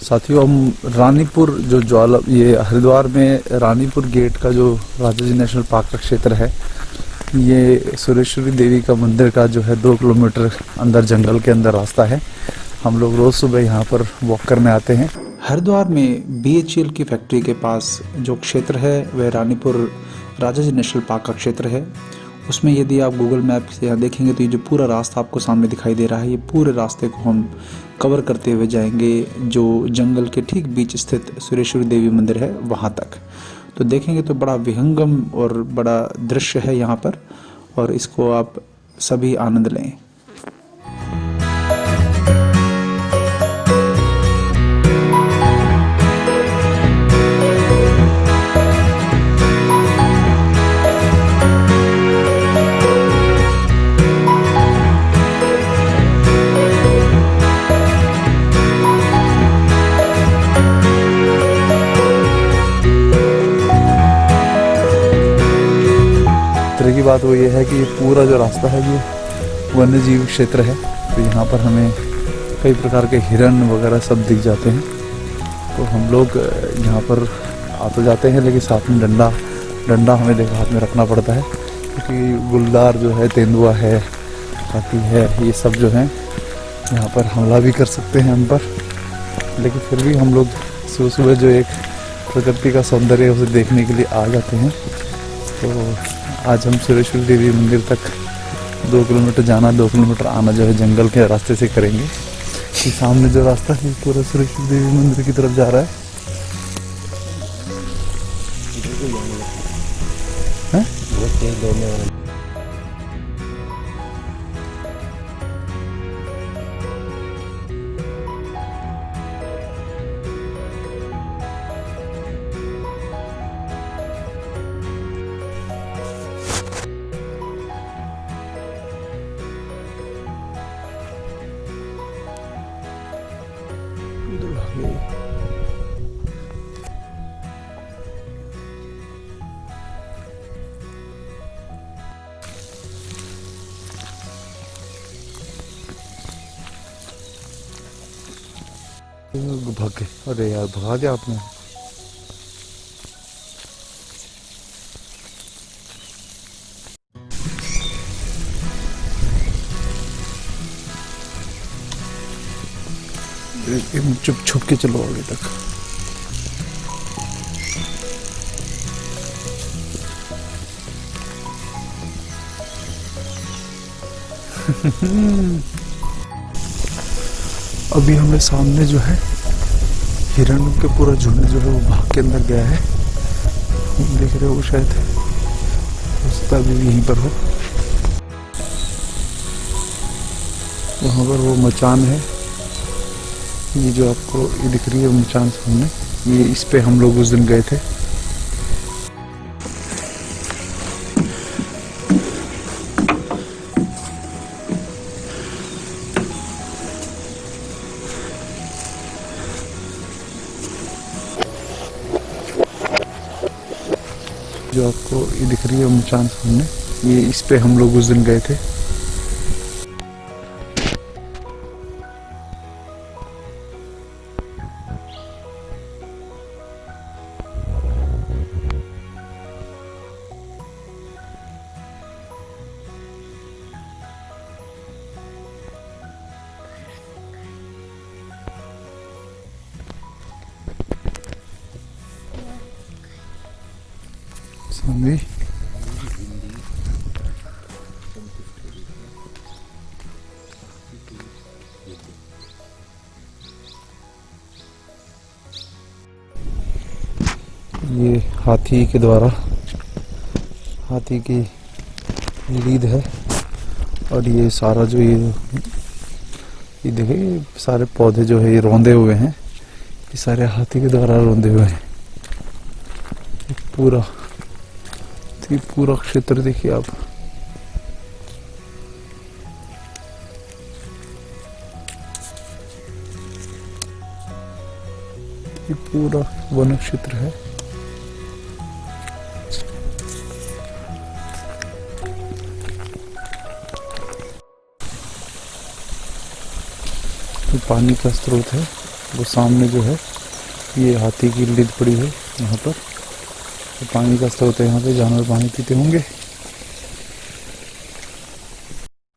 साथियों, हम रानीपुर जो ज्वाला ये हरिद्वार में रानीपुर गेट का जो राजा जी नेशनल पार्क का क्षेत्र है, ये सुरेश्वरी देवी का मंदिर का जो है 2 किलोमीटर अंदर जंगल के अंदर रास्ता है। हम लोग रोज सुबह यहाँ पर वॉक करने आते हैं। हरिद्वार में BHEL की फैक्ट्री के पास जो क्षेत्र है वह रानीपुर राजा जी नेशनल पार्क का क्षेत्र है। उसमें यदि आप गूगल मैप से यहाँ देखेंगे तो ये जो पूरा रास्ता आपको सामने दिखाई दे रहा है, ये पूरे रास्ते को हम कवर करते हुए जाएंगे जो जंगल के ठीक बीच स्थित सुरेश्वरी देवी मंदिर है वहाँ तक। तो देखेंगे तो बड़ा विहंगम और बड़ा दृश्य है यहाँ पर, और इसको आप सभी आनंद लें। की बात वो ये है कि ये पूरा जो रास्ता है ये वन्य जीव क्षेत्र है, तो यहाँ पर हमें कई प्रकार के हिरन वगैरह सब दिख जाते हैं। तो हम लोग यहाँ पर आ तो जाते हैं, लेकिन साथ में डंडा हमें देखो हाथ में रखना पड़ता है, क्योंकि गुलदार जो है, तेंदुआ है, हाथी है, ये सब जो है यहाँ पर हमला भी कर सकते हैं हम पर। लेकिन फिर भी हम लोग सुबह सुबह जो एक प्रकृति का सौंदर्य है उसे देखने के लिए आ जाते हैं। तो आज हम सुरेश्वरी देवी मंदिर तक 2 किलोमीटर जाना, 2 किलोमीटर आना जो है जंगल के रास्ते से करेंगे। कि सामने जो रास्ता है पूरा सुरेश्वरी देवी मंदिर की तरफ जा रहा है। भाग गए। अरे यार, भगा दिया आपने। चुप छुप के चलो आगे तक। अभी हमें सामने जो है हिरण के पूरा झुंड जो है वो भाग के अंदर गया है। देख रहे हो, शायद रास्ता भी यहीं पर हो। वहाँ पर वो मचान है, ये जो आपको ये दिख रही है मचान सामने, ये इस पे हम लोग उस दिन गए थे। जो आपको ये दिख रही है मचान सामने, ये इस पे हम लोग उस दिन गए थे। सामने ये हाथी के द्वारा, हाथी की लीद है, और ये सारा जो ये देखिए सारे पौधे जो है ये रौंदे हुए हैं, ये सारे हाथी के द्वारा रौंदे हुए हैं। पूरा क्षेत्र देखिए आप। ये पूरा वन क्षेत्र है। पानी का स्रोत है। वो सामने जो है ये हाथी की लीद पड़ी है यहाँ पर। तो पानी का स्रोत है यहाँ पे, जानवर पानी पीते होंगे।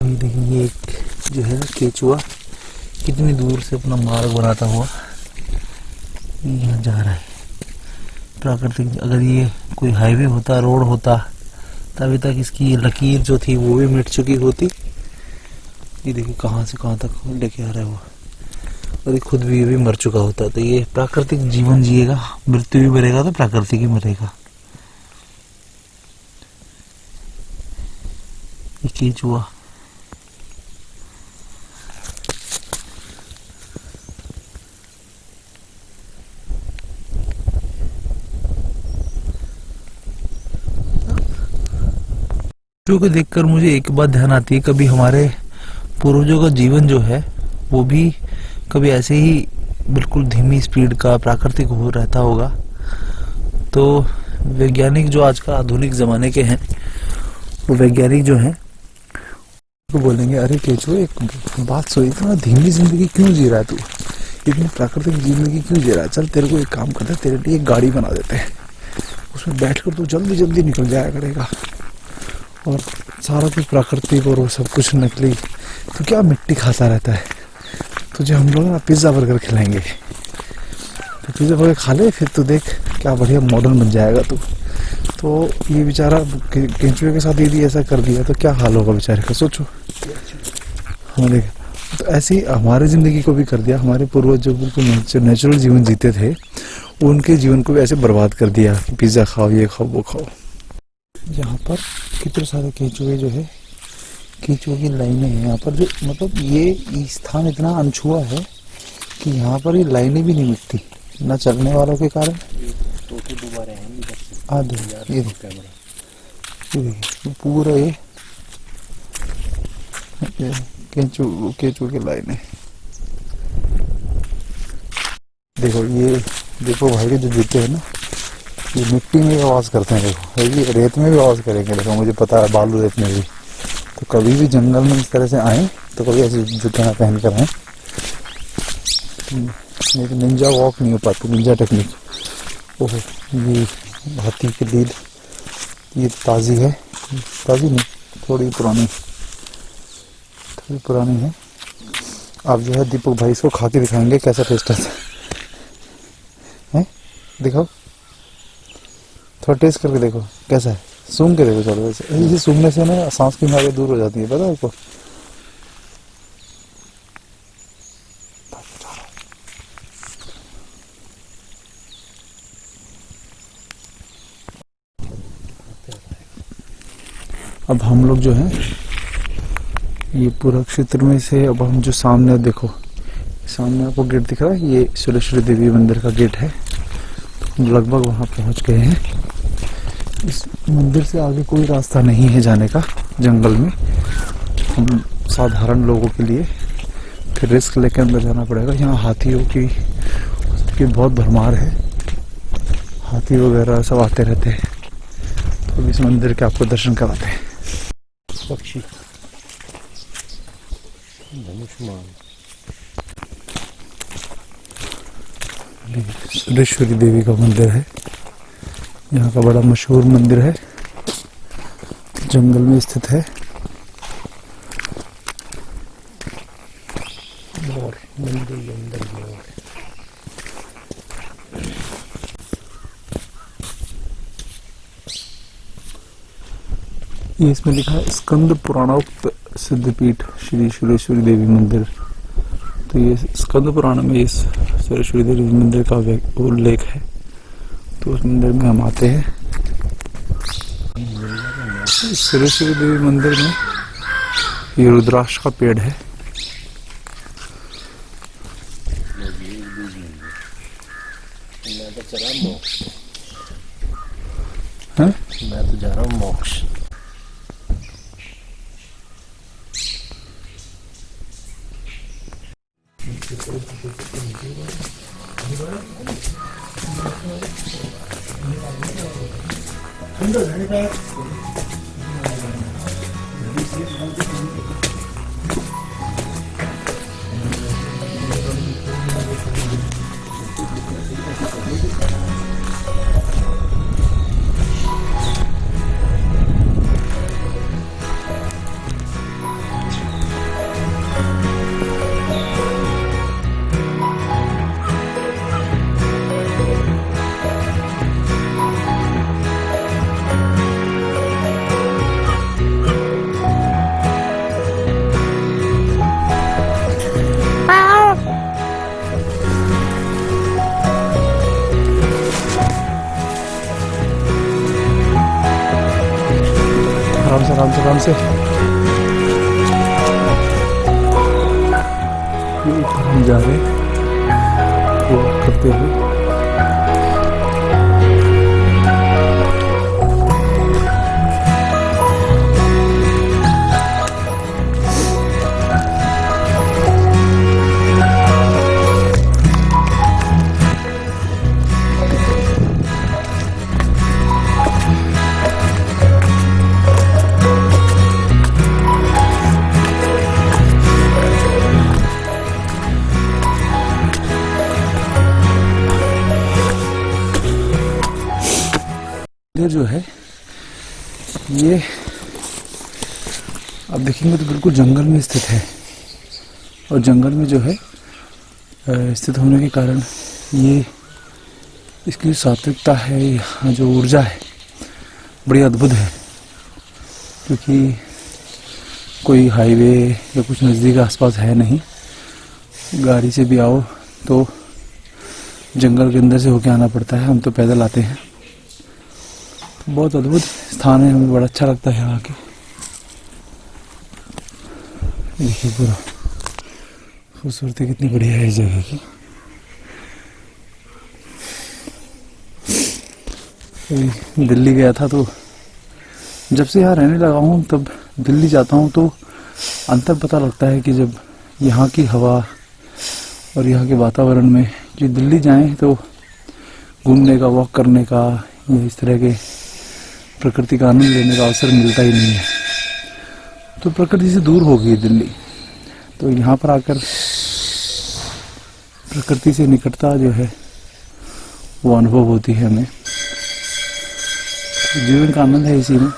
देखिए ये एक जो है केचुआ कितनी दूर से अपना मार्ग बनाता हुआ यहाँ जा रहा है। प्राकृतिक, अगर ये कोई हाईवे होता, रोड होता, तभी तक इसकी ये लकीर जो थी वो भी मिट चुकी होती। ये देखिए कहाँ से कहाँ तक लेके आ रहा है वो, और ये खुद भी ये भी मर चुका होता। तो ये प्राकृतिक जीवन जिएगा, मृत्यु भी मरेगा तो प्राकृतिक ही मरेगा। ये केचुआ को देखकर मुझे एक बात ध्यान आती है, कभी हमारे पूर्वजों का जीवन जो है वो भी कभी ऐसे ही बिल्कुल धीमी स्पीड का प्राकृतिक हो रहता होगा। तो वैज्ञानिक जो आज का आधुनिक जमाने के हैं, वो वैज्ञानिक जो हैं वो बोलेंगे, अरे केचुआ एक बात सोच, इतना धीमी जिंदगी क्यों जी रहा है तू, इतनी प्राकृतिक जिंदगी क्यों जी रहा है? चल तेरे को एक काम करते हैं, तेरे लिए एक गाड़ी बना देते हैं, उसमें बैठकर तू जल्दी जल्दी निकल जाया करेगा, और सारा कुछ प्राकृतिक और वो सब कुछ नकली। तो क्या मिट्टी खाता रहता है? तुझे हम लोग ना पिज्ज़ा बर्गर खिलाएंगे, तो पिज्ज़ा बर्गर खा ले, फिर तू देख क्या बढ़िया मॉडर्न बन जाएगा तू। तो ये बेचारा केंचुए के साथ यदि ऐसा कर दिया तो क्या हाल होगा बेचारे का, सोचो। हाँ देख, तो ऐसे ही हमारे ज़िंदगी को भी कर दिया। हमारे पूर्वज जो बिल्कुल नेचुरल जीवन जीते थे, उनके जीवन को भी ऐसे बर्बाद कर दिया कि पिज़्ज़ा खाओ, ये खाओ, वो खाओ। यहाँ पर कितने सारे केंचुए जो है, केंचुए की लाइनें हैं यहाँ पर, जो मतलब ये स्थान इतना अनछुआ है कि यहाँ पर ये लाइनें भी नहीं मिटती, न चलने वालों के कारण। ये देखिए पूरा ये केंचुए की लाइनें। देखो ये, देखो भाई के जो जूते हैं ना, ये मिट्टी में भी आवाज़ करते हैं। देखो ये रेत में भी आवाज़ करेंगे, देखो मुझे पता है, बालू रेत में भी। तो कभी भी जंगल में इस तरह से आए तो कभी ऐसे जूते ना पहन कर आए, नहीं तो निंजा वॉक नहीं हो पाती, निंजा टेक्निक। ओहो, ये हाथी की लीद, ये ताज़ी है, ताज़ी नहीं, थोड़ी पुरानी है। आप जो है दीपक भाई इसको खा के दिखाएंगे कैसा टेस्ट है, दिखाओ थोड़ा टेस्ट करके देखो कैसा है, सूंघ के देखो। चलो वैसे इसे सूंघने से ना सांस की बीमारी दूर हो जाती है, पता है आपको। अब हम लोग जो है ये पूरा क्षेत्र में से, अब हम जो सामने देखो, सामने आपको गेट दिख रहा है, ये सुरेश्वरी देवी मंदिर का गेट है। तो लगभग वहाँ पहुँच गए हैं। इस मंदिर से आगे कोई रास्ता नहीं है जाने का जंगल में, हम साधारण लोगों के लिए फिर रिस्क लेकर अंदर जाना पड़ेगा। यहाँ हाथियों की बहुत भरमार है, हाथी वगैरह सब आते रहते हैं। तो इस मंदिर के आपको दर्शन कराते हैं। पक्षी सुरेश्वरी देवी का मंदिर है, यहाँ का बड़ा मशहूर मंदिर है, जंगल में स्थित है। ये इसमें लिखा है स्कंद पुराणोक्त सिद्धपीठ श्री सुरेश्वरी देवी मंदिर। तो ये स्कंद पुराण में इस सुरेश्वरी देवी मंदिर का उल्लेख है, तो उस मंदिर में हम आते हैं। सुरेश्वरी देवी मंदिर में ये रुद्राक्ष का पेड़ है। मैं तो जा रहा हूँ मोक्ष। आराम से आराम से आराम से। ये ऊपर हम जा रहे हैं वॉक करते हुए। जो है ये आप देखेंगे तो बिल्कुल जंगल में स्थित है, और जंगल में जो है स्थित होने के कारण ये इसकी जो सात्विकता है, यहाँ जो ऊर्जा है बड़ी अद्भुत है। क्योंकि कोई हाईवे या कुछ नज़दीक आसपास है नहीं, गाड़ी से भी आओ तो जंगल के अंदर से होके आना पड़ता है। हम तो पैदल आते हैं। बहुत अद्भुत स्थान है, हमें बड़ा अच्छा लगता है यहाँ आके। देखिए पूरा खूबसूरती कितनी बढ़िया है इस जगह की। दिल्ली गया था तो जब से यहाँ रहने लगा हूँ तब दिल्ली जाता हूँ तो अंतर पता लगता है कि जब यहाँ की हवा और यहाँ के वातावरण में, जो दिल्ली जाएं तो घूमने का, वॉक करने का या इस तरह के प्रकृति का आनंद लेने का अवसर मिलता ही नहीं है। तो प्रकृति से दूर हो गई दिल्ली, तो यहाँ पर आकर प्रकृति से निकटता जो है वो अनुभव होती है हमें। जीवन का आनंद है इसी में।